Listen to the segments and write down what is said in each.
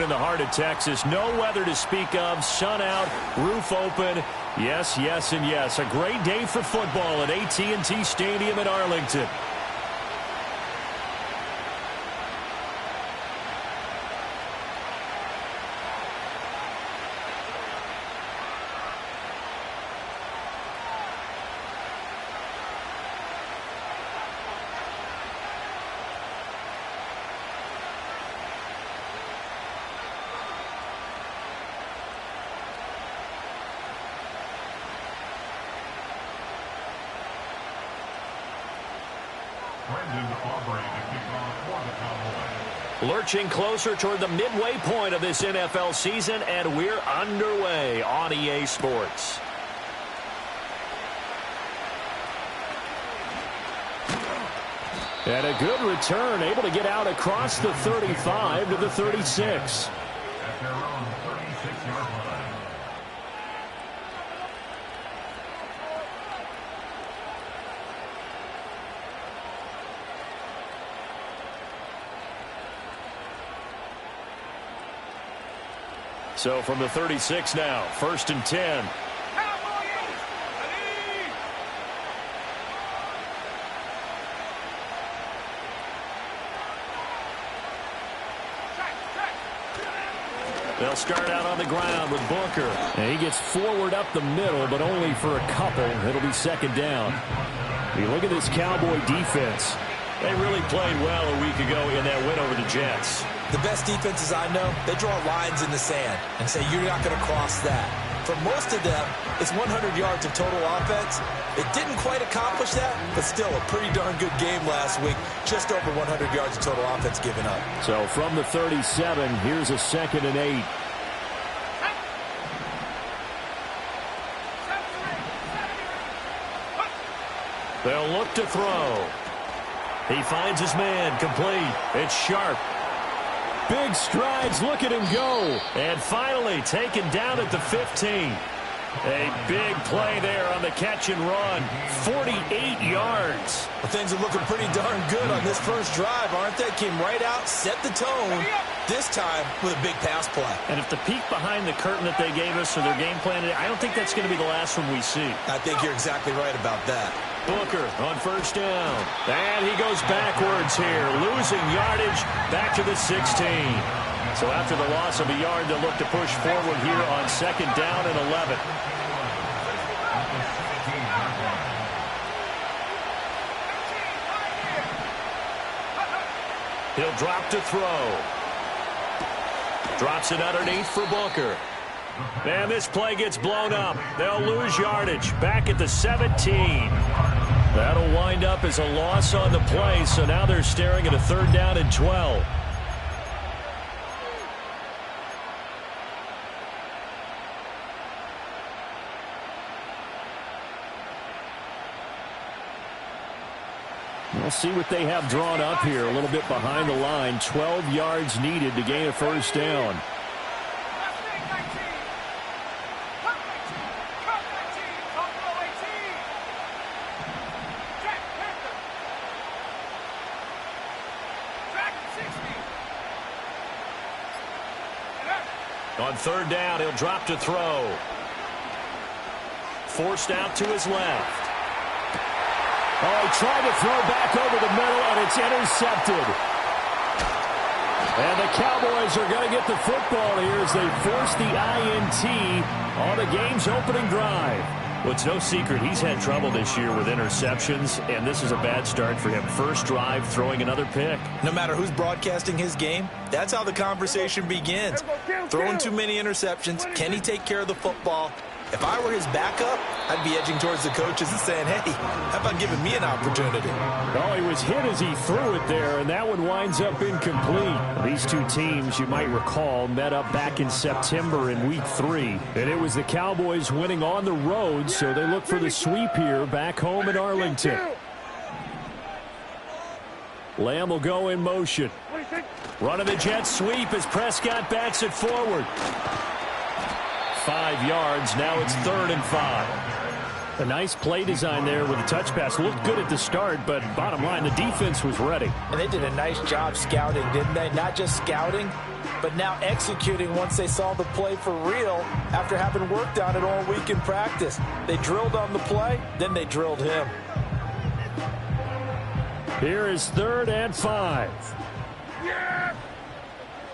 in the heart of Texas. No weather to speak of. Sun out, roof open. Yes, yes, and yes. A great day for football at AT&T Stadium in Arlington. Lurching closer toward the midway point of this NFL season, and we're underway on EA Sports. And a good return, able to get out across the 35 to the 36. At their own 36-yard line. So from the 36 now, 1st and 10. They'll start out on the ground with Booker. And he gets forward up the middle, but only for a couple. It'll be 2nd down. You look at this Cowboy defense. They really played well a week ago in that win over the Jets. The best defenses I know, they draw lines in the sand and say you're not going to cross that. For most of them, it's 100 yards of total offense. It didn't quite accomplish that, but still a pretty darn good game last week. Just over 100 yards of total offense given up. So from the 37, here's a 2nd and 8. They'll look to throw. He finds his man, complete. It's Sharp. Big strides, look at him go. And finally taken down at the 15. A big play there on the catch and run. 48 yards. Well, things are looking pretty darn good on this first drive, aren't they? Came right out, set the tone, this time with a big pass play. And if the peek behind the curtain that they gave us or their game plan, I don't think that's going to be the last one we see. I think you're exactly right about that. Booker on 1st down. And he goes backwards here, losing yardage back to the 16. So after the loss of a yard, they'll look to push forward here on 2nd down and 11. He'll drop to throw. Drops it underneath for Booker. And this play gets blown up. They'll lose yardage back at the 17. That'll wind up as a loss on the play, so now they're staring at a 3rd down and 12. We'll see what they have drawn up here a little bit behind the line. 12 yards needed to gain a 1st down. On 3rd down, he'll drop to throw. Forced out to his left. Oh, he tried to throw back over the middle, and it's intercepted. And the Cowboys are going to get the football here as they force the INT on the game's opening drive. Well, it's no secret he's had trouble this year with interceptions, and this is a bad start for him. First drive, throwing another pick. No matter who's broadcasting his game, that's how the conversation begins. Throwing too many interceptions. Can he take care of the football? If I were his backup, I'd be edging towards the coaches and saying, hey, how about giving me an opportunity? Oh, he was hit as he threw it there, and that one winds up incomplete. These two teams, you might recall, met up back in September in Week 3. And it was the Cowboys winning on the road, so they look for the sweep here back home in Arlington. Lamb will go in motion. Run of the jet sweep as Prescott backs it forward. 5 yards. Now it's 3rd and 5. A nice play design there with a touch pass. Looked good at the start, but bottom line, the defense was ready. And they did a nice job scouting, didn't they? Not just scouting, but now executing once they saw the play for real after having worked on it all week in practice. They drilled on the play, then they drilled him. Here is 3rd and 5. Yeah!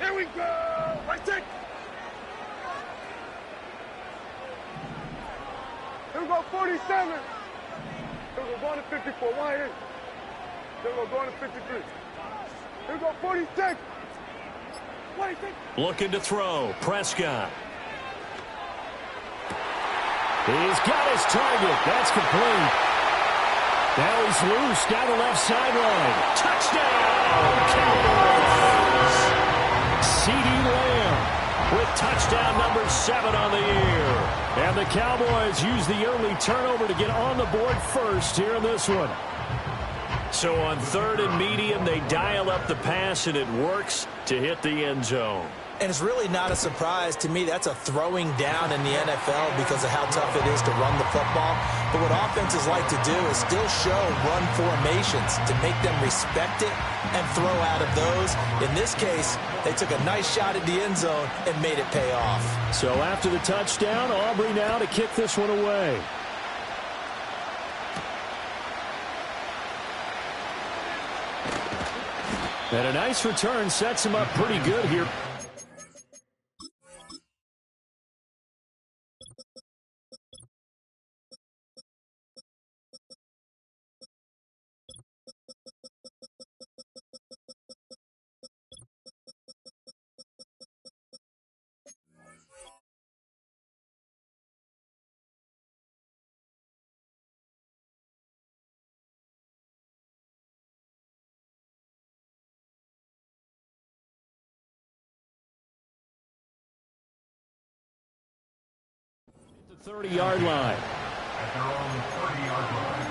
Here we go! Right take! Here we go, 47. Here we go, going to 54. Wide in. Here we go, going to 53. Here we go, 46. 46. Looking to throw. Prescott. He's got his target. That's complete. Now he's loose down the left sideline. Touchdown, Cowboys! CeeDee Lamb with touchdown number 7 on the year. And the Cowboys use the early turnover to get on the board first here in this one. So on 3rd and medium, they dial up the pass, and it works to hit the end zone. And it's really not a surprise to me. That's a throwing down in the NFL because of how tough it is to run the football. But what offenses like to do is still show run formations to make them respect it and throw out of those. In this case, they took a nice shot at the end zone and made it pay off. So after the touchdown, Aubrey now to kick this one away. And a nice return sets him up pretty good here. The 30-yard line. At their own 30-yard line.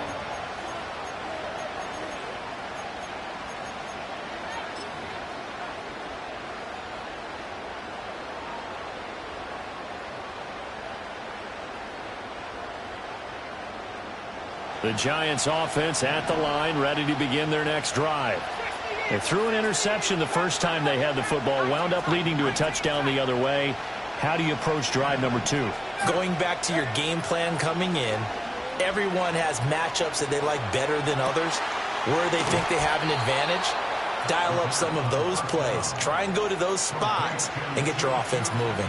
The Giants offense at the line, ready to begin their next drive. They threw an interception the first time they had the football, wound up leading to a touchdown the other way. How do you approach drive number 2? Going back to your game plan coming in, everyone has matchups that they like better than others, where they think they have an advantage. Dial up some of those plays. Try and go to those spots and get your offense moving.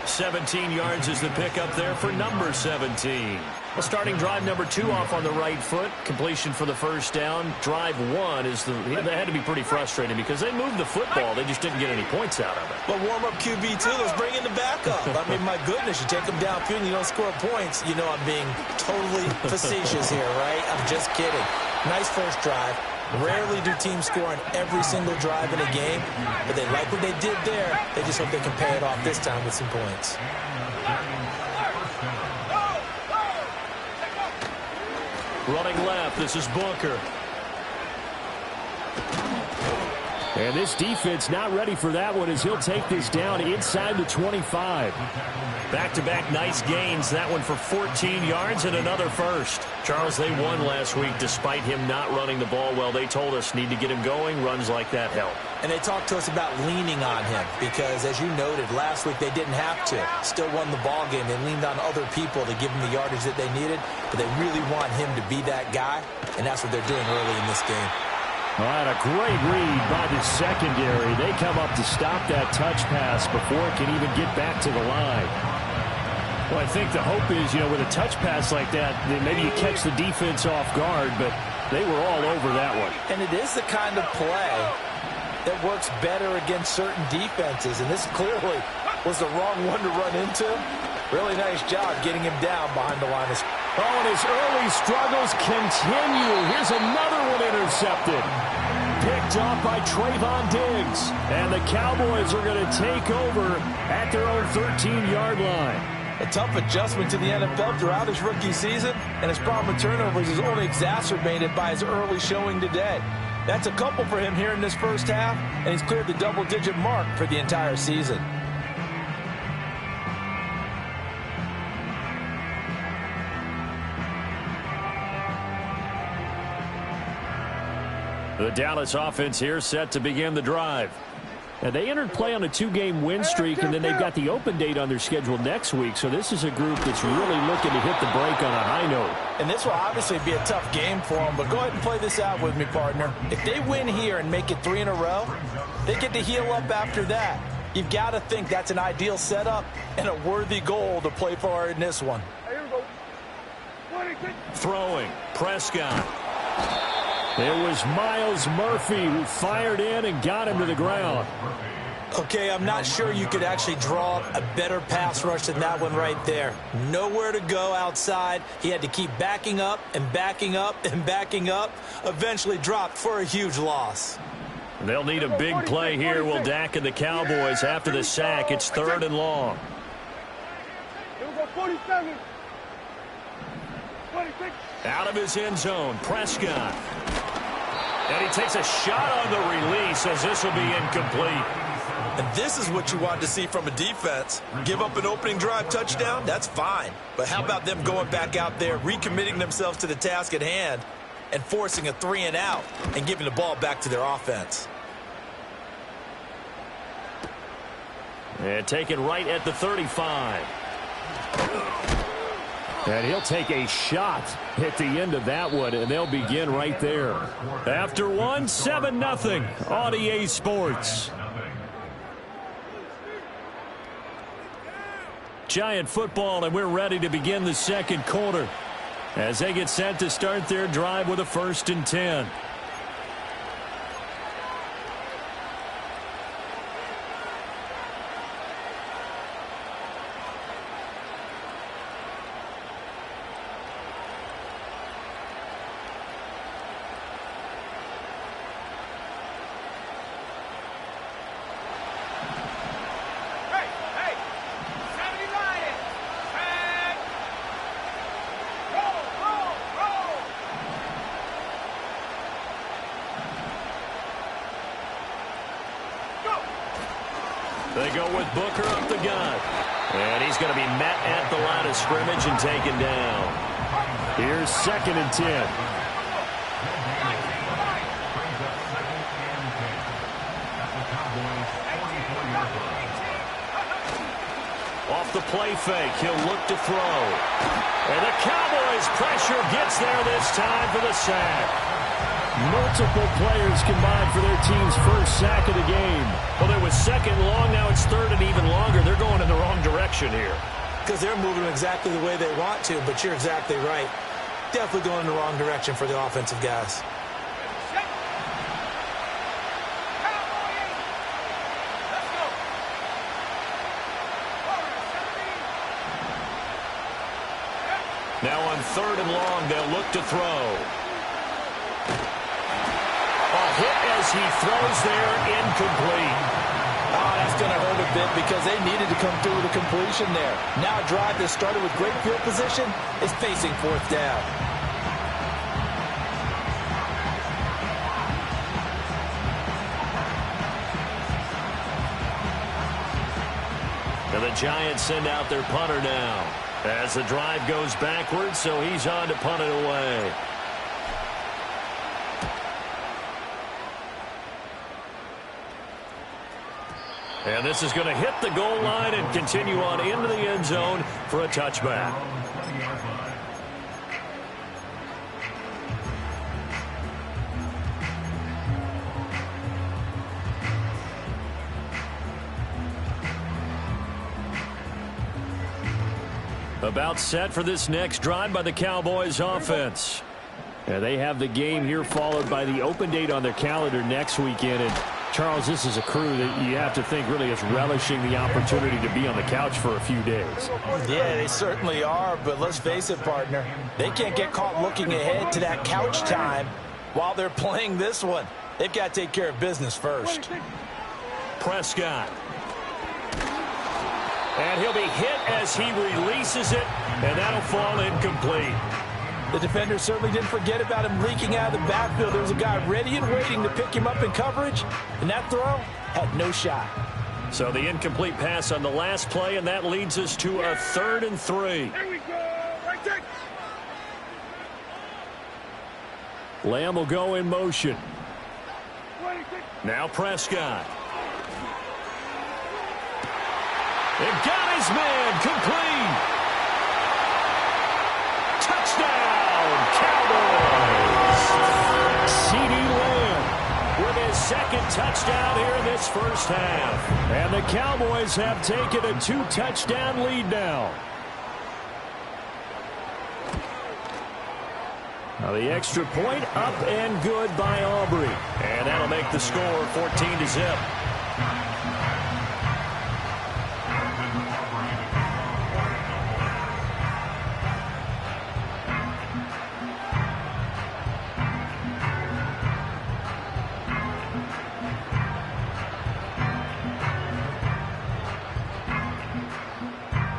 17 yards is the pickup there for number 17. Well, starting drive number 2 off on the right foot. Completion for the first down. Drive 1 is they had to be pretty frustrating because they moved the football. They just didn't get any points out of it. But warm up QB2, let's bring in the backup. I mean, my goodness, you take them downfield and you don't score points. You know I'm being totally facetious here, right? I'm just kidding. Nice first drive. Rarely do teams score on every single drive in a game, but they like what they did there. They just hope they can pay it off this time with some points. Running left, this is Booker. And this defense not ready for that one as he'll take this down inside the 25. Back-to-back nice gains. That one for 14 yards and another first. Charles, they won last week despite him not running the ball well. They told us need to get him going. Runs like that help. And they talked to us about leaning on him because, as you noted, last week they didn't have to. Still won the ball game. They leaned on other people to give them the yardage that they needed, but they really want him to be that guy, and that's what they're doing early in this game. All right, a great read by the secondary. They come up to stop that touch pass before it can even get back to the line. Well, I think the hope is, with a touch pass like that, then maybe you catch the defense off guard, but they were all over that one. And it is the kind of play that works better against certain defenses, and this clearly was the wrong one to run into. Really nice job getting him down behind the line of scrimmage. Oh, and his early struggles continue. Here's another one intercepted. Picked off by Trayvon Diggs. And the Cowboys are going to take over at their own 13-yard line. A tough adjustment to the NFL throughout his rookie season, and his problem with turnovers is only exacerbated by his early showing today. That's a couple for him here in this first half, and he's cleared the double-digit mark for the entire season. The Dallas offense here set to begin the drive. And they entered play on a 2-game win streak, and then they've got the open date on their schedule next week. So this is a group that's really looking to hit the break on a high note. And this will obviously be a tough game for them, but go ahead and play this out with me, partner. If they win here and make it 3 in a row, they get to heal up after that. You've got to think that's an ideal setup and a worthy goal to play for in this one. Throwing, Prescott. It was Miles Murphy who fired in and got him to the ground. Okay, I'm not sure you could actually draw up a better pass rush than that one right there. Nowhere to go outside. He had to keep backing up and backing up and backing up. Eventually dropped for a huge loss. They'll need a big play here. Will Dak and the Cowboys after the sack. It's 3rd and long. Here we go, 47. 26. Out of his end zone, Prescott. And he takes a shot on the release as this will be incomplete. And this is what you want to see from a defense. Give up an opening drive touchdown, that's fine. But how about them going back out there, recommitting themselves to the task at hand, and forcing a 3-and-out and giving the ball back to their offense. And taken right at the 35. And he'll take a shot at the end of that one, and they'll begin right there. After one, 7-0 on EA Sports. Giant football, and we're ready to begin the second quarter as they get set to start their drive with a 1st and 10. They go with Booker up the gut. And he's going to be met at the line of scrimmage and taken down. Here's 2nd and 10. Off the play fake, he'll look to throw. And the Cowboys' pressure gets there this time for the sack. Multiple players combined for their team's first sack of the game. Well, it was 2nd long, now it's 3rd and even longer. They're going in the wrong direction here. Because they're moving exactly the way they want to, but you're exactly right. Definitely going in the wrong direction for the offensive guys. Now on 3rd and long, they'll look to throw. A hit as he throws there, incomplete. Oh, that's going to hurt a bit because they needed to come through with a completion there. Now a drive that started with great field position is facing 4th down. And the Giants send out their punter now as the drive goes backwards, so he's on to punt it away. And this is going to hit the goal line and continue on into the end zone for a touchback. About set for this next drive by the Cowboys offense. And they have the game here followed by the open date on their calendar next weekend. And Charles, this is a crew that you have to think really is relishing the opportunity to be on the couch for a few days. Yeah, they certainly are, but let's face it, partner. They can't get caught looking ahead to that couch time while they're playing this one. They've got to take care of business first. Prescott. And he'll be hit as he releases it, and that'll fall incomplete. The defender certainly didn't forget about him leaking out of the backfield. There was a guy ready and waiting to pick him up in coverage, and that throw had no shot. So the incomplete pass on the last play, and that leads us to a 3rd and 3. Here we go. Right there. Lamb will go in motion. 26. Now Prescott. It got his man complete. Touchdown, Cowboys. CeeDee Lamb with his second touchdown here in this first half. And the Cowboys have taken a 2-touchdown lead now. Now the extra point up and good by Aubrey. And that'll make the score 14-0.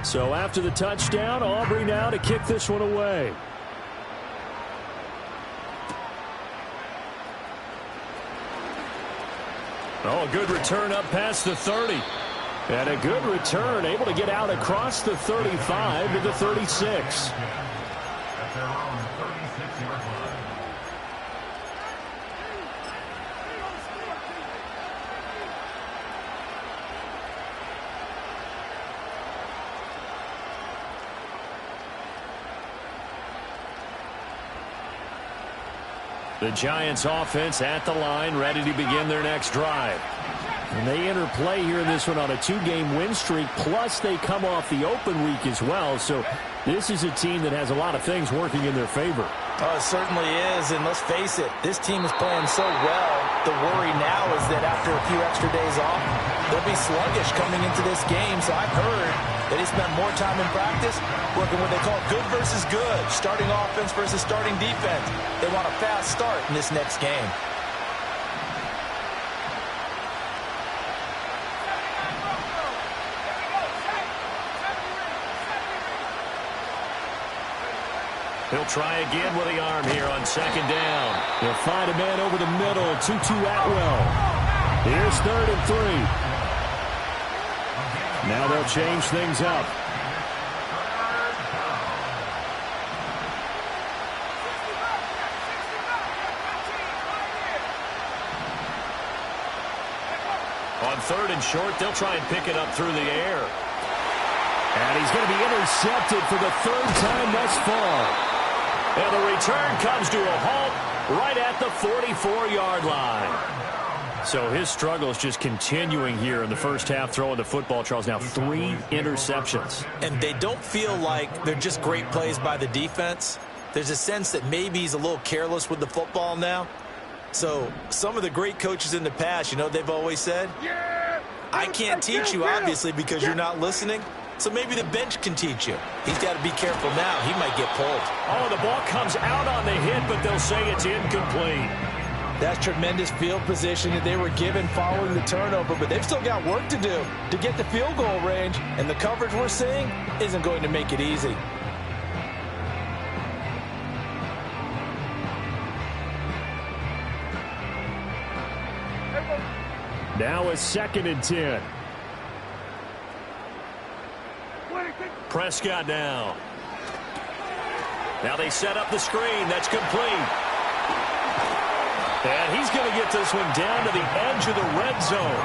So after the touchdown, Aubrey now to kick this one away. Oh, a good return up past the 30. And a good return, able to get out across the 35 to the 36. At their own 36-yard line. The Giants offense at the line, ready to begin their next drive. And they enter play here in this one on a 2-game win streak, plus they come off the open week as well. So this is a team that has a lot of things working in their favor. Oh, it certainly is, and let's face it, this team is playing so well. The worry now is that after a few extra days off, they'll be sluggish coming into this game. So I've heard that they spent more time in practice working what they call good versus good, starting offense versus starting defense. They want a fast start in this next game. He'll try again with the arm here on second down. They'll find a man over the middle, Tutu Atwell. Here's 3rd and 3. Now they'll change things up. On 3rd and short, they'll try and pick it up through the air. And he's going to be intercepted for the 3rd time thus far. And the return comes to a halt right at the 44-yard line. So his struggle is just continuing here in the first half, throwing the football, Charles. Now 3 interceptions. And they don't feel like they're just great plays by the defense. There's a sense that maybe he's a little careless with the football now. So some of the great coaches in the past, you know, they've always said, I can't teach you, obviously, because you're not listening. So maybe the bench can teach you. He's got to be careful now. He might get pulled. Oh, the ball comes out on the hit, but they'll say it's incomplete. That's tremendous field position that they were given following the turnover, but they've still got work to do to get the field goal range, and the coverage we're seeing isn't going to make it easy. Now a 2nd and 10. Prescott now. Now they set up the screen. That's complete. And he's going to get this one down to the edge of the red zone.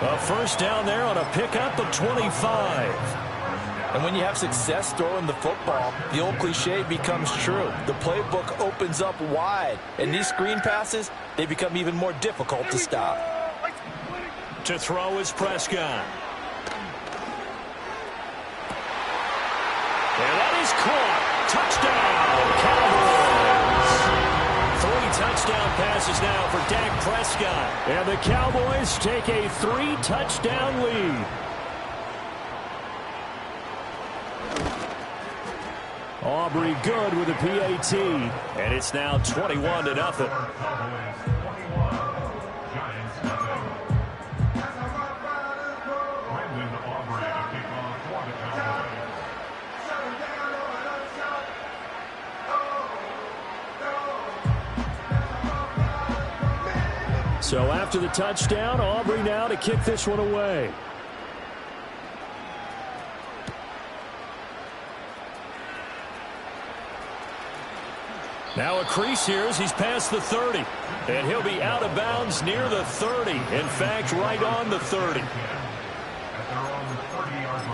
A first down there on a pickup of 25. And when you have success throwing the football, the old cliche becomes true. The playbook opens up wide. And these screen passes, they become even more difficult to stop. To throw is Prescott. And that is caught. Touchdown, Cowboys. 3 touchdown passes now for Dak Prescott. And the Cowboys take a 3-touchdown lead. Aubrey good with a PAT. And it's now 21-0. So after the touchdown, Aubrey now to kick this one away. Now a crease here as he's past the 30. And he'll be out of bounds near the 30. In fact, right on the 30. At their own 30-yard line.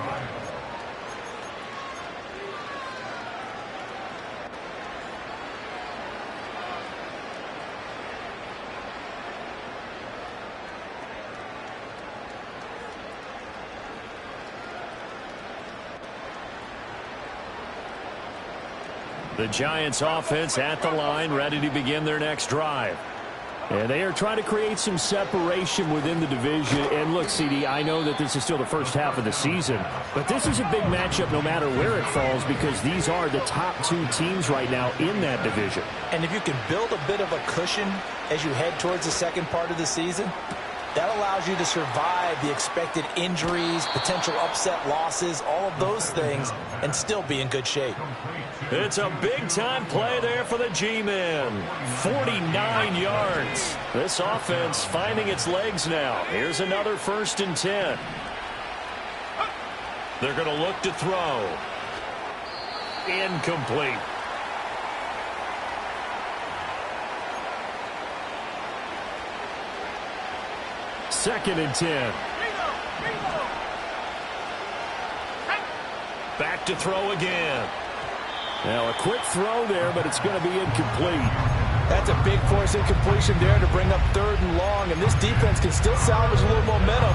The Giants offense at the line, ready to begin their next drive. And they are trying to create some separation within the division. And look, CD, I know that this is still the first half of the season, but this is a big matchup no matter where it falls because these are the top two teams right now in that division. And if you can build a bit of a cushion as you head towards the second part of the season, that allows you to survive the expected injuries, potential upset losses, all of those things, and still be in good shape. It's a big-time play there for the G-Men. 49 yards. This offense finding its legs now. Here's another 1st and 10. They're going to look to throw. Incomplete. Second and 10. Back to throw again. Now a quick throw there, but it's going to be incomplete. That's a big force incompletion there to bring up 3rd and long, and this defense can still salvage a little momentum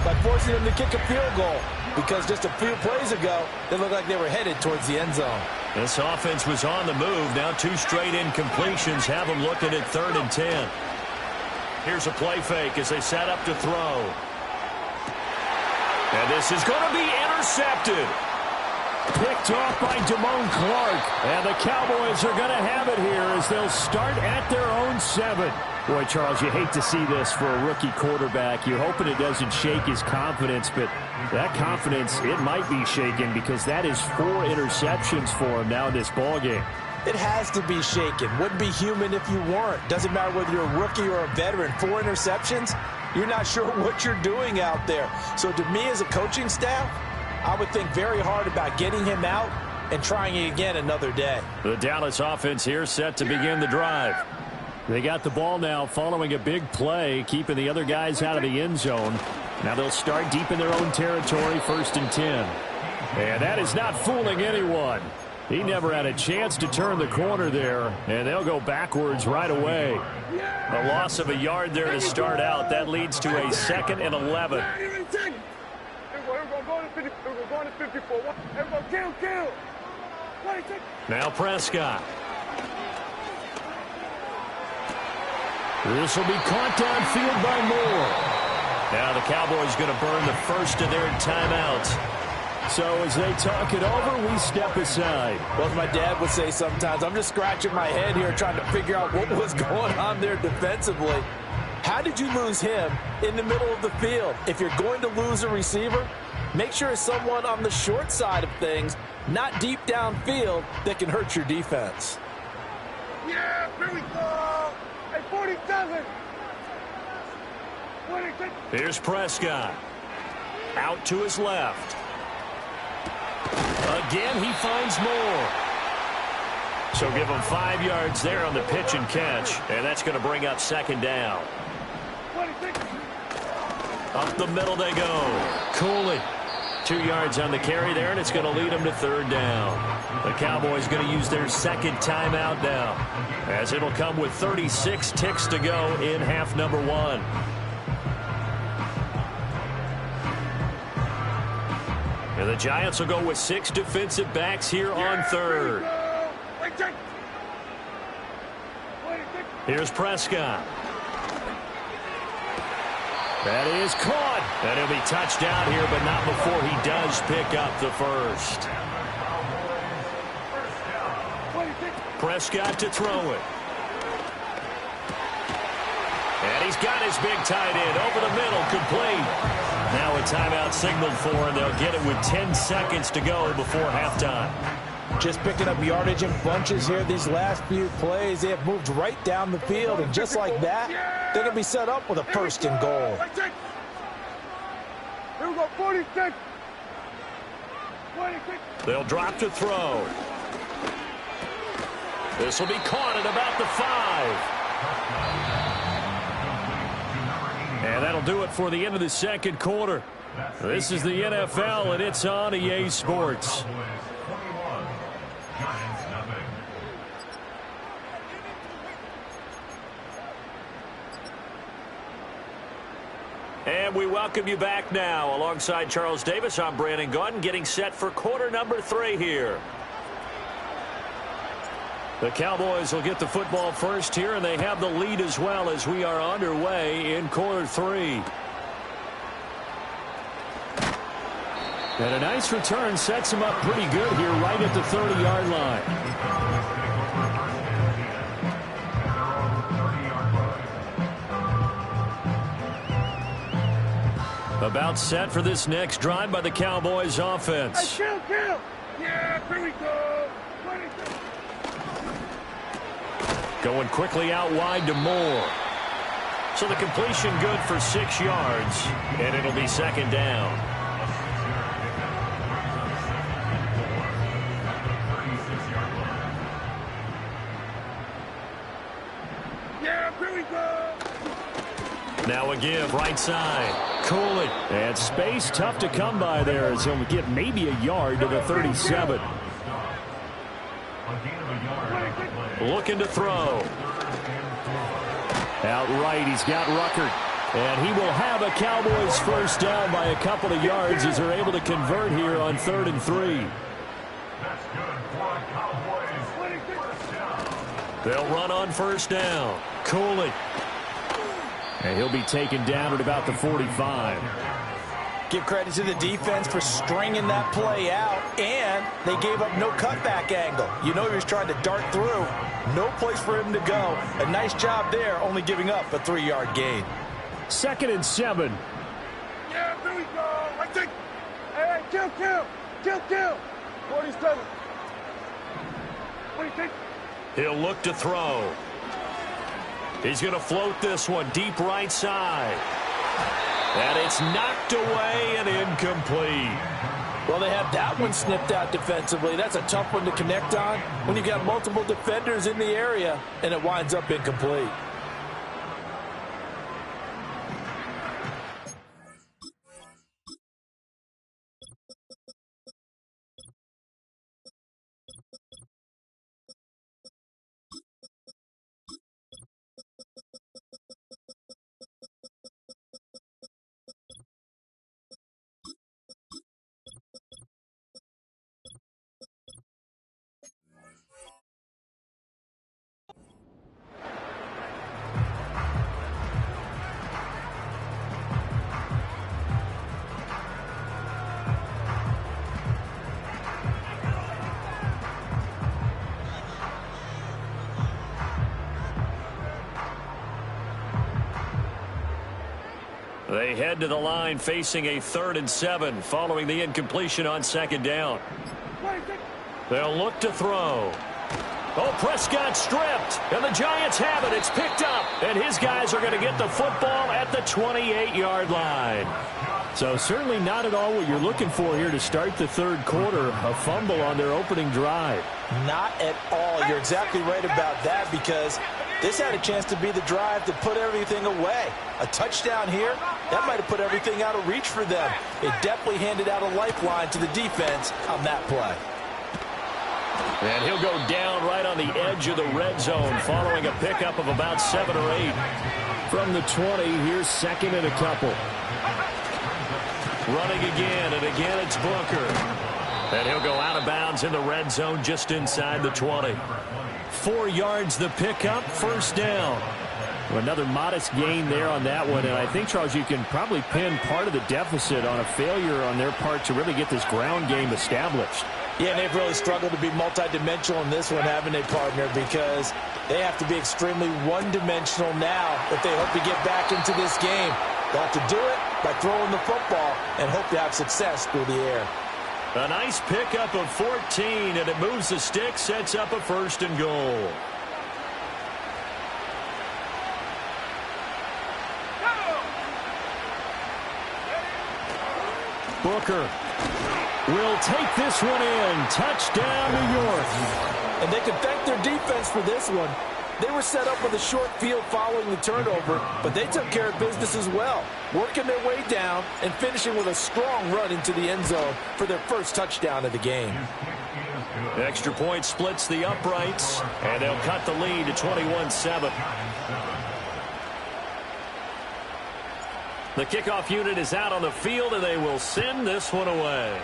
by forcing them to kick a field goal because just a few plays ago, they looked like they were headed towards the end zone. This offense was on the move. Now 2 straight incompletions have them looking at 3rd and 10. Here's a play fake as they set up to throw. And this is going to be intercepted. Picked off by Damone Clark. And the Cowboys are going to have it here as they'll start at their own 7. Boy, Charles, you hate to see this for a rookie quarterback. You're hoping it doesn't shake his confidence, but that confidence, it might be shaken because that is 4 interceptions for him now in this ballgame. It has to be shaken. Wouldn't be human if you weren't. Doesn't matter whether you're a rookie or a veteran. 4 interceptions, you're not sure what you're doing out there. So to me as a coaching staff, I would think very hard about getting him out and trying it again another day. The Dallas offense here set to begin the drive. They got the ball now following a big play, keeping the other guys out of the end zone. Now they'll start deep in their own territory, 1st and 10. And that is not fooling anyone. He never had a chance to turn the corner there, and they'll go backwards right away. A loss of a yard there to start out. That leads to a 2nd and 11. Now Prescott. This will be caught downfield by Moore. Now the Cowboys going to burn the first of their timeouts. So as they talk it over, we step aside. Well, as my dad would say sometimes, I'm just scratching my head here trying to figure out what was going on there defensively. How did you lose him in the middle of the field? If you're going to lose a receiver, make sure it's someone on the short side of things, not deep downfield, that can hurt your defense. Yeah, here we go. Hey, 47. Here's Prescott. Out to his left. Again, he finds more. So give him 5 yards there on the pitch and catch. And that's going to bring up 2nd down. Up the middle they go. Cooley. 2 yards on the carry there, and it's going to lead them to 3rd down. The Cowboys going to use their 2nd timeout now, as it'll come with 36 ticks to go in half number 1. And the Giants will go with 6 defensive backs here on 3rd. Here's Prescott. That is caught. And he'll be touched down here, but not before he does pick up the first. Prescott to throw it. And he's got his big tight end over the middle, complete. Now a timeout signaled for, and they'll get it with 10 seconds to go before halftime. Just picking up yardage in bunches here these last few plays. They have moved right down the field, and just like that, they're going to be set up with a 1st and goal. Here we go, 46. They'll drop to throw. This will be caught at about the 5. And that'll do it for the end of the second quarter. This is the NFL, and it's on EA Sports. And we welcome you back now. Alongside Charles Davis, I'm Brandon Gaudin, getting set for quarter number 3 here. The Cowboys will get the football first here, and they have the lead as well as we are underway in quarter 3. And a nice return sets him up pretty good here right at the 30-yard line. About set for this next drive by the Cowboys offense. Hey, kill. Yeah, here we go. Going quickly out wide to Moore. So the completion good for 6 yards, and it'll be second down. Now a give, right side. Cooley. And space tough to come by there as he'll get maybe a yard to the 37. Looking to throw. Outright, he's got Ruckert. And he will have a Cowboys first down by a couple of yards as they're able to convert here on 3rd and 3. They'll run on first down. Cooley. And he'll be taken down at about the 45. Give credit to the defense for stringing that play out, and they gave up no cutback angle. You know he was trying to dart through. No place for him to go. A nice job there, only giving up a 3-yard gain. 2nd and 7. Yeah, here we go. I think. Hey, kill. 47. What do you think? He'll look to throw. He's going to float this one deep right side. And it's knocked away and incomplete. Well, they have that one snipped out defensively. That's a tough one to connect on when you've got multiple defenders in the area, and it winds up incomplete. They head to the line facing a 3rd and 7 following the incompletion on 2nd down. They'll look to throw. Oh, Prescott stripped, and the Giants have it. It's picked up, and his guys are going to get the football at the 28-yard line. So certainly not at all what you're looking for here to start the 3rd quarter, a fumble on their opening drive. Not at all. You're exactly right about that, because this had a chance to be the drive to put everything away. A touchdown here, that might have put everything out of reach for them. It definitely handed out a lifeline to the defense on that play. And he'll go down right on the edge of the red zone following a pickup of about 7 or 8. From the 20, here's 2nd and a couple. Running again, and again it's Booker. And he'll go out of bounds in the red zone just inside the 20. 4 yards the pickup, first down. Another modest gain there on that one, and I think, Charles, you can probably pin part of the deficit on a failure on their part to really get this ground game established. Yeah, and they've really struggled to be multidimensional in this one, haven't they, partner? Because they have to be extremely one-dimensional now if they hope to get back into this game. They'll have to do it by throwing the football and hope to have success through the air. A nice pickup of 14, and it moves the stick, sets up a 1st and goal. Booker will take this one in. Touchdown, New York. And they can thank their defense for this one. They were set up with a short field following the turnover, but they took care of business as well, working their way down and finishing with a strong run into the end zone for their first touchdown of the game. Extra point splits the uprights, and they'll cut the lead to 21-7. The kickoff unit is out on the field, and they will send this one away.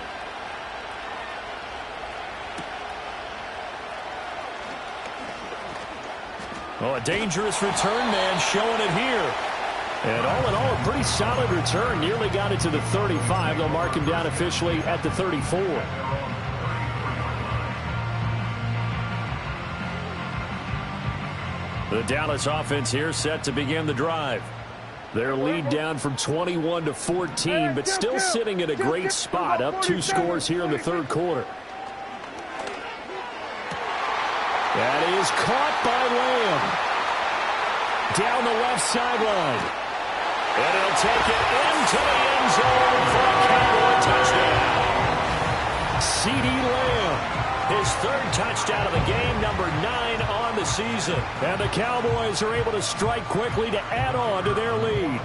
Oh, a dangerous return man showing it here. And all in all, a pretty solid return. Nearly got it to the 35. They'll mark him down officially at the 34. The Dallas offense here set to begin the drive. Their lead down from 21 to 14, but still sitting in a great spot, up 2 scores here in the third quarter. That is caught by Lamb. Down the left sideline. And he'll take it into the end zone for a Cowboy touchdown. CeeDee Lamb, his 3rd touchdown of the game, number 9 on the season. And the Cowboys are able to strike quickly to add on to their lead.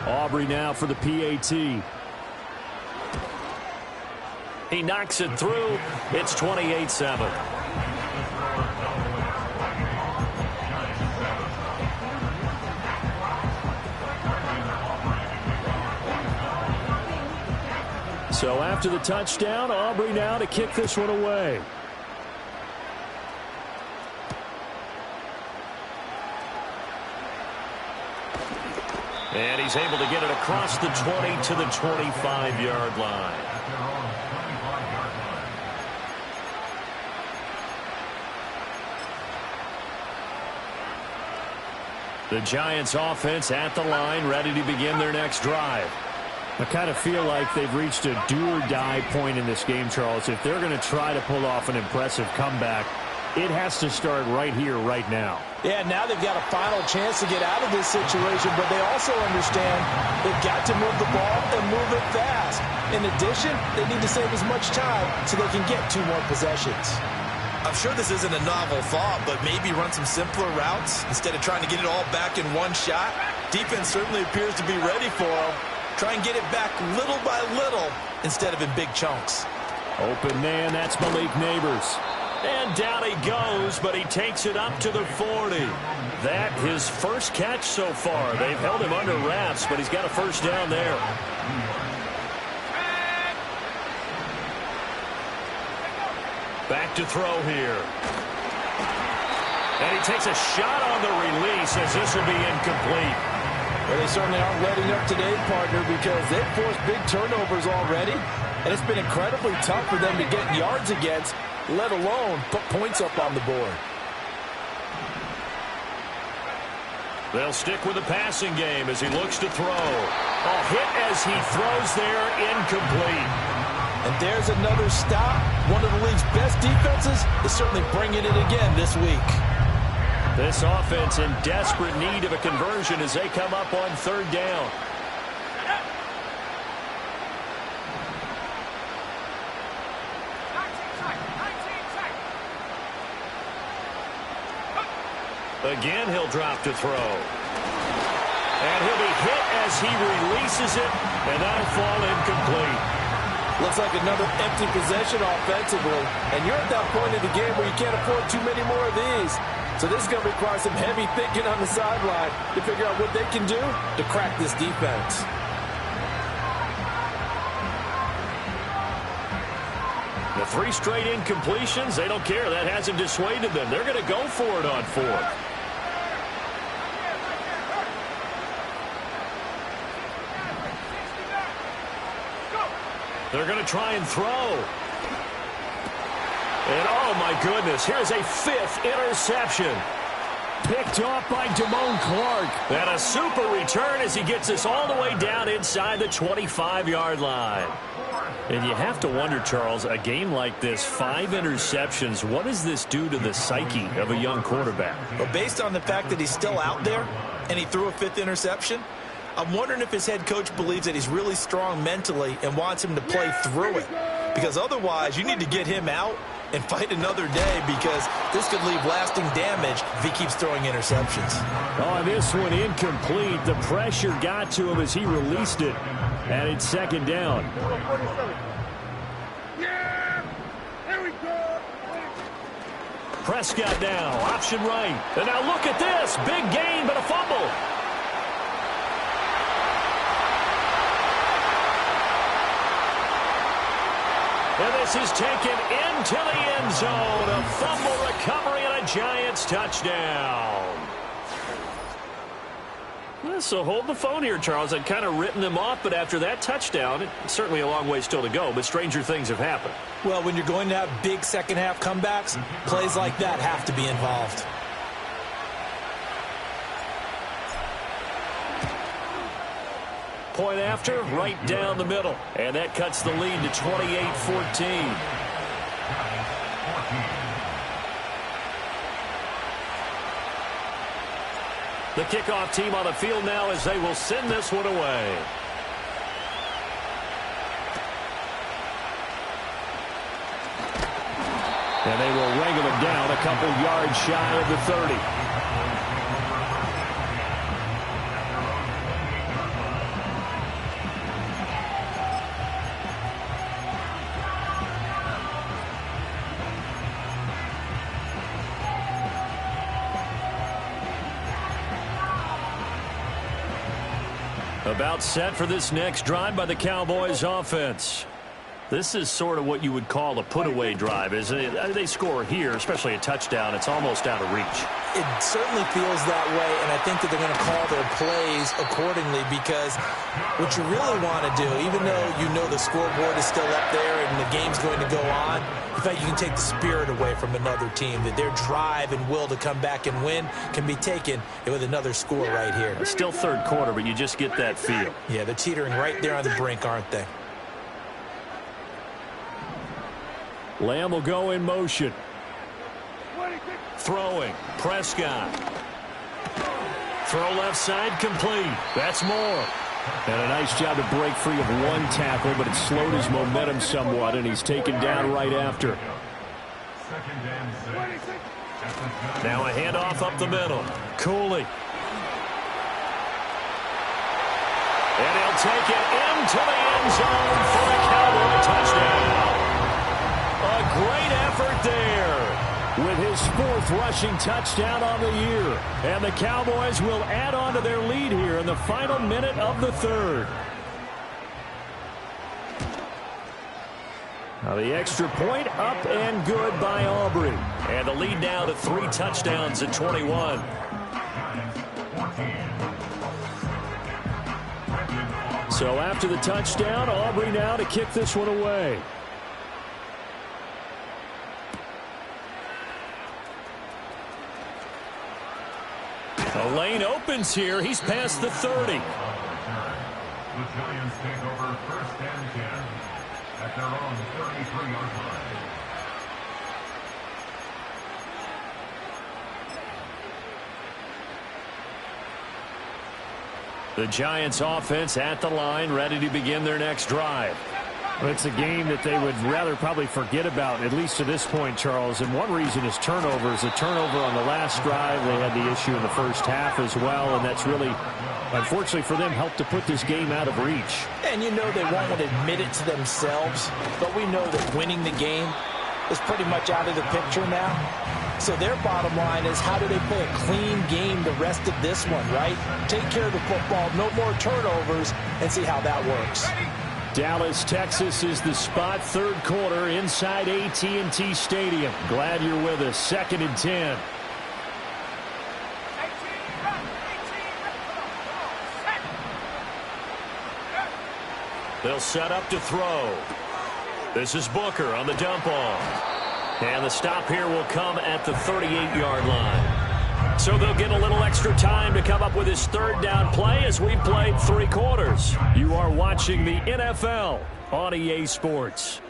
Aubrey now for the PAT. He knocks it through. It's 28-7. So after the touchdown, Aubrey now to kick this one away. And he's able to get it across the 20 to the 25-yard line. The Giants offense at the line, ready to begin their next drive. I kind of feel like they've reached a do-or-die point in this game, Charles. If they're going to try to pull off an impressive comeback, it has to start right here, right now. Yeah, now they've got a final chance to get out of this situation, but they also understand they've got to move the ball and move it fast. In addition, they need to save as much time so they can get 2 more possessions. I'm sure this isn't a novel thought, but maybe run some simpler routes instead of trying to get it all back in one shot. Defense certainly appears to be ready for them. Try and get it back little by little instead of in big chunks. Open man, that's Malik Neighbors. And down he goes, but he takes it up to the 40. That his first catch so far. They've held him under wraps, but he's got a first down there. Back to throw here. And he takes a shot on the release as this will be incomplete. Well, they certainly aren't letting up today, partner, because they've forced big turnovers already, and it's been incredibly tough for them to get yards against, let alone put points up on the board. They'll stick with the passing game as he looks to throw. A hit as he throws there, incomplete. And there's another stop. One of the league's best defenses is certainly bringing it again this week. This offense in desperate need of a conversion as they come up on 3rd down. Again, he'll drop to throw. And he'll be hit as he releases it, and that'll fall incomplete. Looks like another empty possession offensively, and you're at that point in the game where you can't afford too many more of these. So this is going to require some heavy thinking on the sideline to figure out what they can do to crack this defense. The 3 straight incompletions, they don't care. That hasn't dissuaded them. They're going to go for it on 4th. They're going to try and throw. And, oh, my goodness, here's a 5th interception. Picked off by Damone Clark. And a super return as he gets this all the way down inside the 25-yard line. And you have to wonder, Charles, a game like this, 5 interceptions, what does this do to the psyche of a young quarterback? But based on the fact that he's still out there and he threw a 5th interception, I'm wondering if his head coach believes that he's really strong mentally and wants him to play through it. Because otherwise, you need to get him out and fight another day, because this could leave lasting damage if he keeps throwing interceptions. Oh, this one incomplete. The pressure got to him as he released it. And it's 2nd down. Yeah! Here we go! Prescott now, option right. And now look at this. Big gain, but a fumble. And this is taken into the end zone. A fumble recovery and a Giants touchdown. So hold the phone here, Charles. I'd kind of written them off, but after that touchdown, it's certainly a long way still to go, but stranger things have happened. Well, when you're going to have big second-half comebacks, plays like that have to be involved. Point after, right down the middle. And that cuts the lead to 28-14. The kickoff team on the field now as they will send this one away. And they will wrangle him down a couple yards shy of the 30. About set for this next drive by the Cowboys offense. This is sort of what you would call a put-away drive, isn't it? They score here, especially a touchdown. It's almost out of reach. It certainly feels that way, and I think that they're going to call their plays accordingly because what you really want to do, even though you know the scoreboard is still up there and the game's going to go on, in fact, you can take the spirit away from another team, that their drive and will to come back and win can be taken with another score right here. It's still third quarter, but you just get that feel. Yeah, they're teetering right there on the brink, aren't they? Lamb will go in motion. Throwing. Prescott. Throw left side complete. That's Moore. And a nice job to break free of one tackle, but it slowed his momentum somewhat, and he's taken down right after. Now a handoff up the middle. Cooley. And he'll take it into the end zone for a Cowboy touchdown. A great effort there with his fourth rushing touchdown on the year. And the Cowboys will add on to their lead here in the final minute of the third. Now the extra point up and good by Aubrey. And the lead now to 3 touchdowns at 21. So after the touchdown, Aubrey now to kick this one away. The lane opens here. He's past the 30. The Giants take over first and 10 at their own 33-yard line. The Giants offense at the line, ready to begin their next drive. Well, it's a game that they would rather probably forget about, at least to this point, Charles. And one reason is turnovers. A turnover on the last drive. They had the issue in the first half as well, and that's really, unfortunately for them, helped to put this game out of reach. And you know they won't admit it to themselves, but we know that winning the game is pretty much out of the picture now. So their bottom line is, how do they play a clean game the rest of this one, right? Take care of the football, no more turnovers, and see how that works. Dallas, Texas is the spot, third quarter inside AT&T Stadium. Glad you're with us. 2nd and 10. They'll set up to throw. This is Booker on the dump off. And the stop here will come at the 38-yard line. So they'll get a little extra time to come up with his third down play as we played 3 quarters. You are watching the NFL on EA Sports.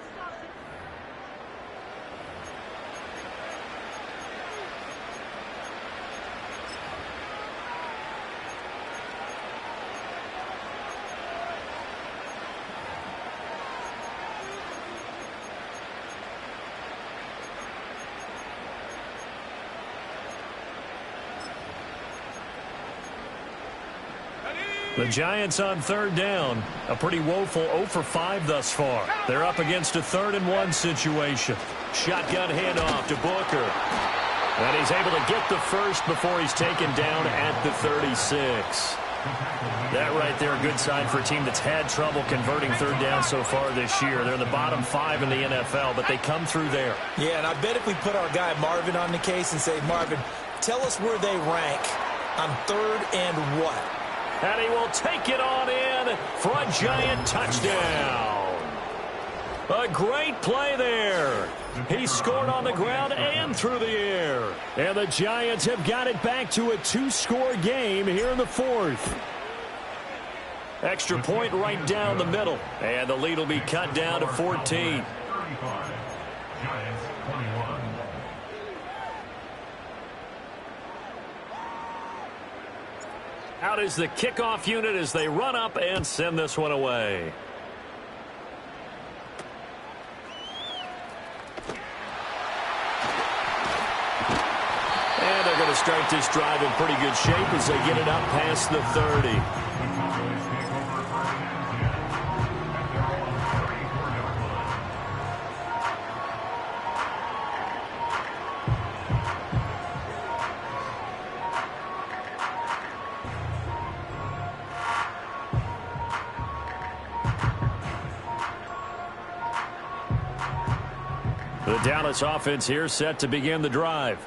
The Giants on third down. A pretty woeful 0 for 5 thus far. They're up against a 3rd and 1 situation. Shotgun handoff to Booker. And he's able to get the first before he's taken down at the 36. That right there, a good sign for a team that's had trouble converting third down so far this year. They're in the bottom 5 in the NFL, but they come through there. Yeah, and I bet if we put our guy Marvin on the case and say, Marvin, tell us where they rank on third and what? And he will take it on in for a giant touchdown. A great play there. He scored on the ground and through the air. And the Giants have got it back to a 2-score game here in the fourth. Extra point right down the middle. And the lead will be cut down to 14. 35. Giants 21. Out is the kickoff unit as they run up and send this one away. And they're going to start this drive in pretty good shape as they get it up past the 30. The Dallas offense here set to begin the drive.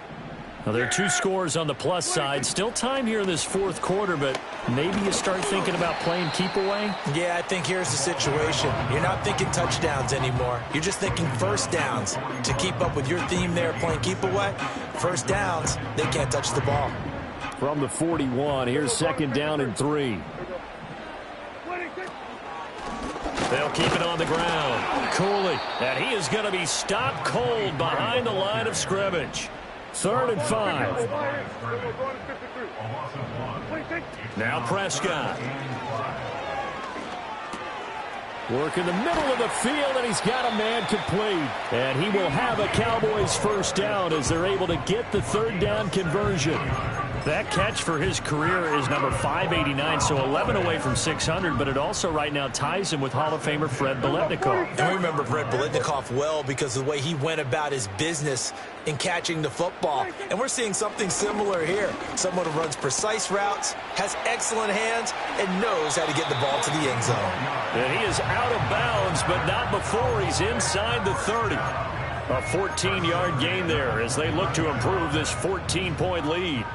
Now, there are 2 scores on the plus side. Still time here in this fourth quarter, but maybe you start thinking about playing keep away? Yeah, I think here's the situation. You're not thinking touchdowns anymore. You're just thinking first downs. To keep up with your theme there, playing keep away, first downs, they can't touch the ball. From the 41, here's second down and 3. They'll keep it on the ground. Cooley, and he is going to be stopped cold behind the line of scrimmage. 3rd and 5. Now Prescott. Work in the middle of the field, and he's got a man complete. And he will have a Cowboys first down as they're able to get the third down conversion. That catch for his career is number 589, so 11 away from 600, but it also right now ties him with Hall of Famer Fred Biletnikoff. And we remember Fred Biletnikoff well because of the way he went about his business in catching the football. And we're seeing something similar here. Someone who runs precise routes, has excellent hands, and knows how to get the ball to the end zone. And he is out of bounds, but not before he's inside the 30. A 14-yard gain there as they look to improve this 14-point lead.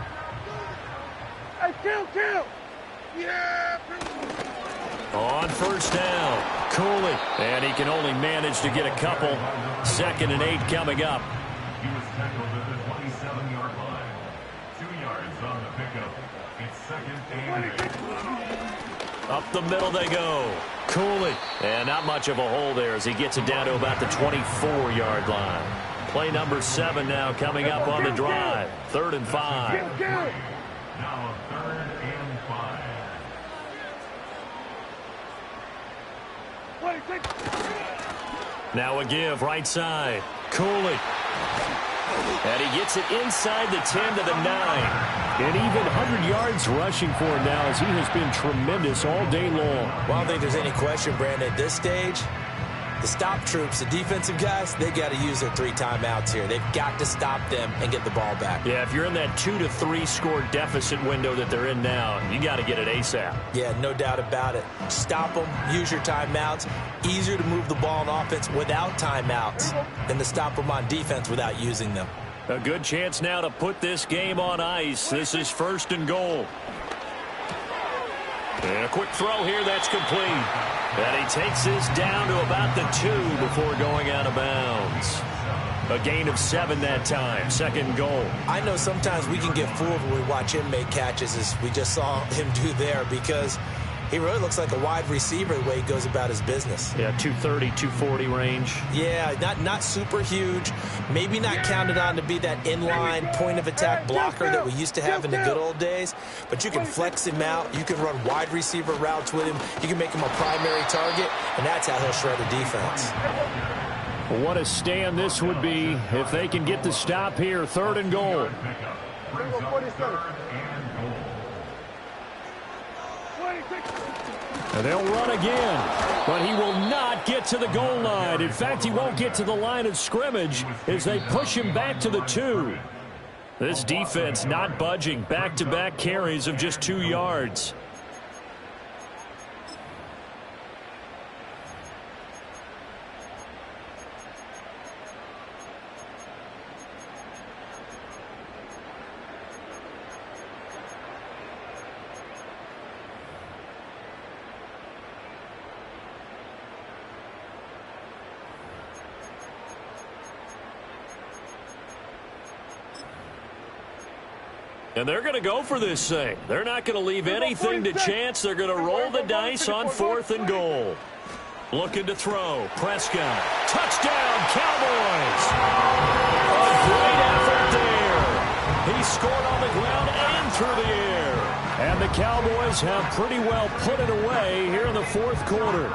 Hey, kill! Yeah! On first down, Cooley. And he can only manage to get a couple. 2nd and 8 coming up. He was tackled at the 27-yard line. 2 yards on the pickup. It's 2nd and 8. Up the middle they go. Cooley. And not much of a hole there as he gets it down to about the 24-yard line. Play number 7 now coming up on the drive. 3rd and 5. Now 3rd and 5. Now a give right side. Cooley. And he gets it inside the 10 to the 9. And even 100 yards rushing for him now as he has been tremendous all day long. Well, I don't think there's any question, Brandon, at this stage, the stop troops, the defensive guys, they got to use their 3 timeouts here. They've got to stop them and get the ball back. Yeah, if you're in that 2 to 3 score deficit window that they're in now, you got to get it ASAP. Yeah, no doubt about it. Stop them, use your timeouts. Easier to move the ball on offense without timeouts than to stop them on defense without using them. A good chance now to put this game on ice. This is 1st and goal. And a quick throw here, that's complete. And he takes this down to about the 2 before going out of bounds. A gain of 7 that time, 2nd goal. I know sometimes we can get fooled when we watch him make catches, as we just saw him do there, because he really looks like a wide receiver the way he goes about his business. Yeah, 230, 240 range. Yeah, not super huge. Maybe not counted on to be that inline point-of-attack blocker that we used to have in the good old days. But you can flex him out. You can run wide receiver routes with him. You can make him a primary target, and that's how he'll shred a defense. What a stand this would be if they can get the stop here. 3rd and goal. And they'll run again, but he will not get to the goal line. In fact, he won't get to the line of scrimmage as they push him back to the 2. This defense not budging. Back-to-back carries of just 2 yards. And they're going to go for this thing. They're not going to leave anything to chance. They're going to roll the dice on 4th and goal. Looking to throw. Prescott. Touchdown, Cowboys. A great effort there. He scored on the ground and through the air. And the Cowboys have pretty well put it away here in the 4th quarter.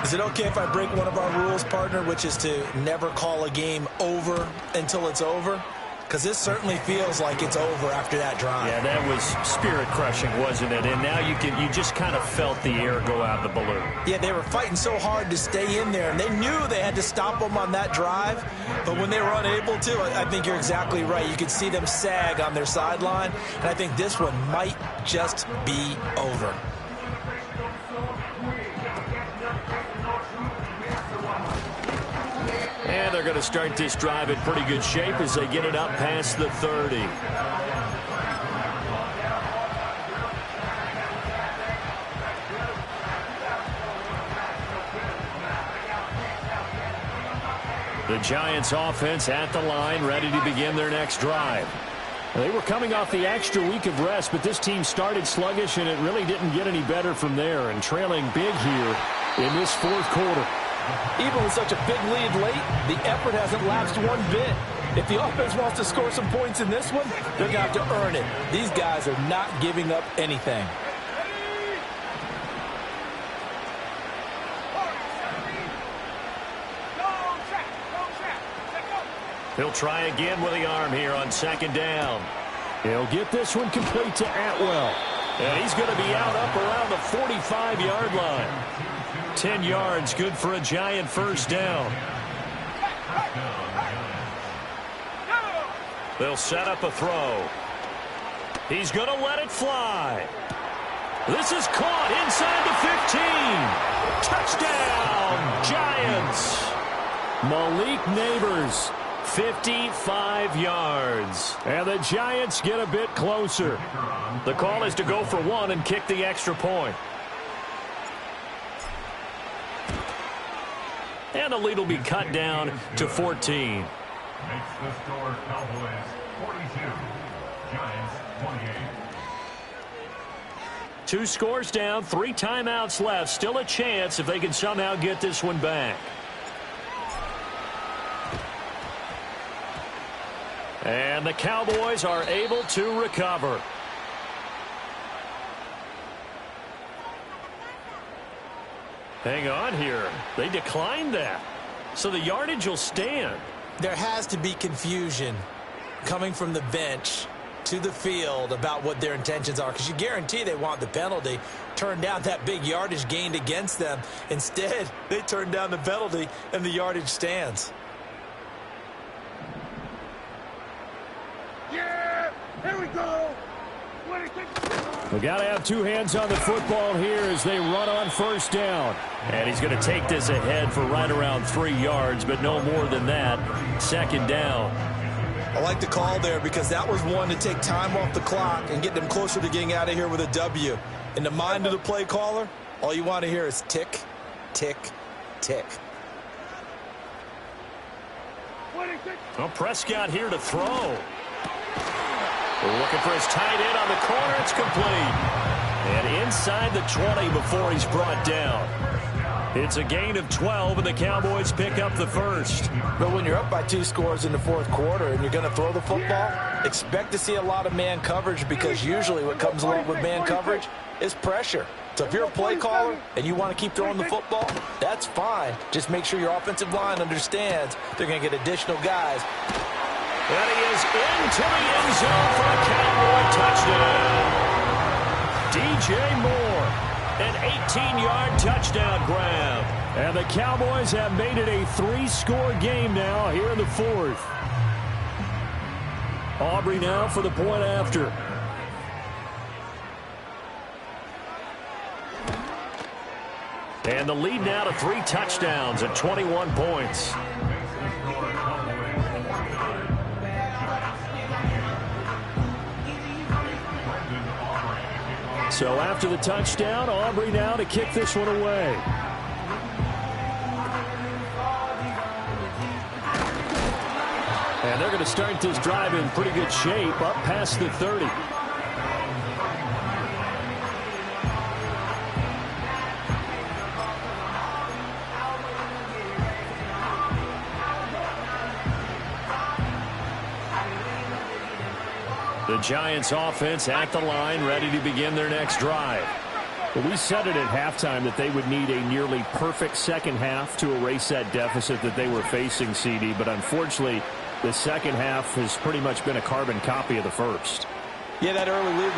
Is it okay if I break one of our rules, partner, which is to never call a game over until it's over? Because this certainly feels like it's over after that drive. Yeah, that was spirit-crushing, wasn't it? And now you just kind of felt the air go out of the balloon. Yeah, they were fighting so hard to stay in there, and they knew they had to stop them on that drive. But when they were unable to, I think you're exactly right. You could see them sag on their sideline, and I think this one might just be over. And they're going to start this drive in pretty good shape as they get it up past the 30. The Giants offense at the line, ready to begin their next drive. They were coming off the extra week of rest, but this team started sluggish, and it really didn't get any better from there, and trailing big here in this 4th quarter. Even with such a big lead late, the effort hasn't lapsed one bit. If the offense wants to score some points in this one, they're going to have to earn it. These guys are not giving up anything. He'll try again with the arm here on 2nd down. He'll get this one complete to Atwell. And he's going to be out up around the 45-yard line. 10 yards, good for a Giant first down. They'll set up a throw. He's going to let it fly. This is caught inside Malik the 15. Touchdown, Giants. Neighbors, 55 yards. and the Giants get a bit closer. The call is to go for 1 and kick the extra point. And the lead will be cut down to 14. Makes the score Cowboys 42, Giants 28. 2 scores down, 3 timeouts left. Still a chance if they can somehow get this one back. And the Cowboys are able to recover. Hang on here. They declined that. So the yardage will stand. There has to be confusion coming from the bench to the field about what their intentions are, because you guarantee they want the penalty. Turn down that big yardage gained against them. Instead, they turn down the penalty, and the yardage stands. Yeah, here we go. We got to have 2 hands on the football here as they run on 1st down. And he's going to take this ahead for right around 3 yards, but no more than that. 2nd down. I like the call there because that was one to take time off the clock and get them closer to getting out of here with a W. In the mind of the play caller, all you want to hear is tick, tick, tick. Well, Prescott here to throw. Looking for his tight end on the corner. It's complete. And inside the 20 before he's brought down. It's a gain of 12, and the Cowboys pick up the first. But when you're up by 2 scores in the 4th quarter and you're going to throw the football, expect to see a lot of man coverage, because usually what comes along with man coverage is pressure. So if you're a play caller and you want to keep throwing the football, that's fine. Just make sure your offensive line understands they're going to get additional guys. And he is into the end zone for a Cowboy touchdown. DJ Moore, an 18-yard touchdown grab. And the Cowboys have made it a 3-score game now here in the 4th. Aubrey now for the point after. And the lead now to 3 touchdowns at 21 points. So after the touchdown, Aubrey now to kick this one away. And they're going to start this drive in pretty good shape up past the 30. The Giants offense at the line, ready to begin their next drive. Well, we said it at halftime that they would need a nearly perfect second half to erase that deficit that they were facing, CD. But unfortunately, the second half has pretty much been a carbon copy of the first. Yeah, that early lead.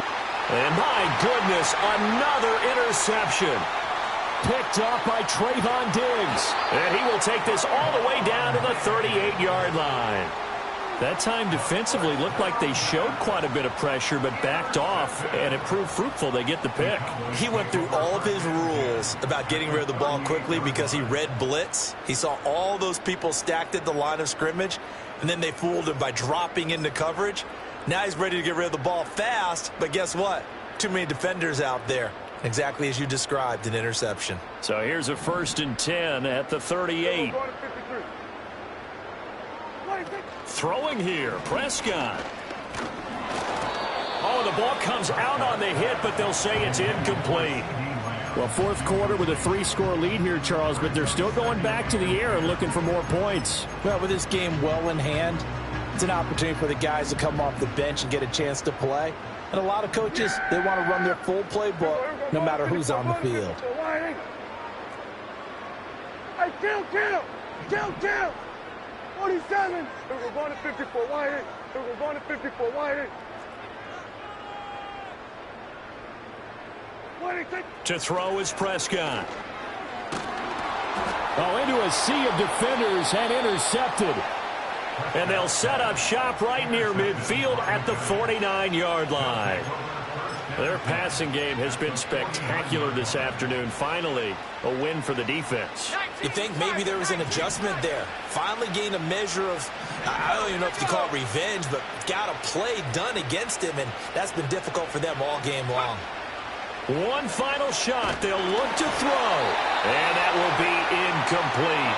And my goodness, another interception. Picked up by Trayvon Diggs. And he will take this all the way down to the 38-yard line. That time defensively looked like they showed quite a bit of pressure but backed off, and it proved fruitful. They get the pick. He went through all of his rules about getting rid of the ball quickly because he read blitz. He saw all those people stacked at the line of scrimmage, and then they fooled him by dropping into coverage. Now he's ready to get rid of the ball fast, but guess what? Too many defenders out there. Exactly as you described, an interception. So here's a 1st and 10 at the 38. Throwing here, Prescott. Oh, the ball comes out on the hit, but they'll say it's incomplete. Well, fourth quarter with a 3-score lead here, Charles, but they're still going back to the air and looking for more points. Well, with this game well in hand, it's an opportunity for the guys to come off the bench and get a chance to play. And a lot of coaches, they want to run their full playbook no matter who's on the field. Hey, kill! 47. We're going to 54. Wide in. We're going to 54. Wide in. To throw is Prescott. Oh, into a sea of defenders and intercepted. And they'll set up shop right near midfield at the 49-yard line. Their passing game has been spectacular this afternoon. Finally, a win for the defense. You think maybe there was an adjustment there. Finally gained a measure of, I don't even know if you call it revenge, but got a play done against him, and that's been difficult for them all game long. One final shot. They'll look to throw. And that will be incomplete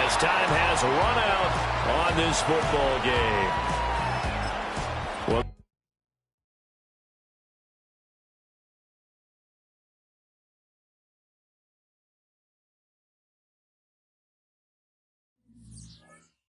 as time has run out on this football game. Well,